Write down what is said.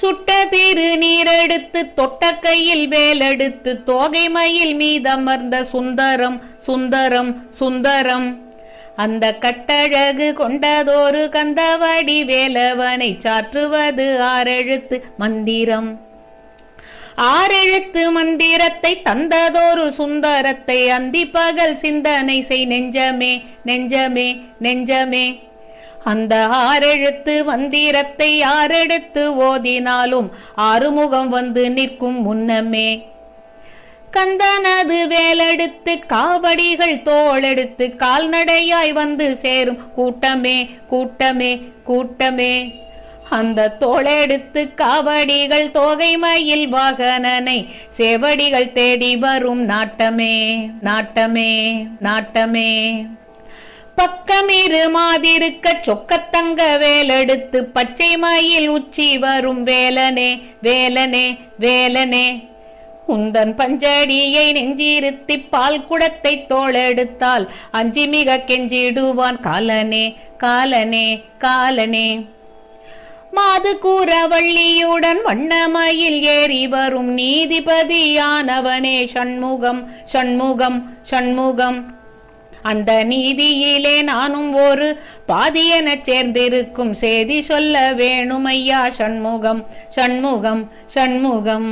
சுட்ட திரு நீரெடுத்து தொட்ட கையில் வேலெடுத்து தோகை மயில் மீதமர்ந்த சுந்தரம் சுந்தரம் சுந்தரம். அந்த கட்டழகு கொண்டதொரு கந்தவடி வேலவனை சாற்றுவது ஆறெழுத்து மந்திரம். ஆறெழுத்து மந்திரத்தை தந்ததொரு சுந்தரத்தை அந்தி பகல் சிந்தனை செய் நெஞ்சமே நெஞ்சமே நெஞ்சமே. அந்த ஆறெழுத்து மந்திரத்தை ஆறெடுத்து ஓதினாலும் ஆறுமுகம் வந்து நிற்கும் முன்னமே. கந்தனது வேலெடுத்து காவடிகள் தோளெடுத்து கால்நடையாய் வந்து சேரும் கூட்டமே கூட்டமே கூட்டமே. அந்த தோளெடுத்து காவடிகள் தோகை மயில் வாகனனை சேவடிகள் தேடி வரும் நாட்டமே நாட்டமே நாட்டமே. பக்கமிரு மாதிருக்க சொக்கத்தங்க வேலெடுத்து பச்சை மயில் உச்சி வரும் வேலனே வேலனே வேலனே. உந்தன் பஞ்சடியை நெஞ்சிருத்தி பால் குடத்தை தோளெடுத்தால் அஞ்சி மிக கெஞ்சிடுவான் காலனே காலனே காலனே. மாது கூற வள்ளியுடன் வண்ணமயில் ஏறி வரும் நீதிபதியானவனே சண்முகம் சண்முகம் சண்முகம். அந்த நீதியிலே நானும் ஒரு பாதியெனச் சேர்ந்திருக்கும் செய்தி சொல்ல வேணுமையா சண்முகம் சண்முகம் சண்முகம்.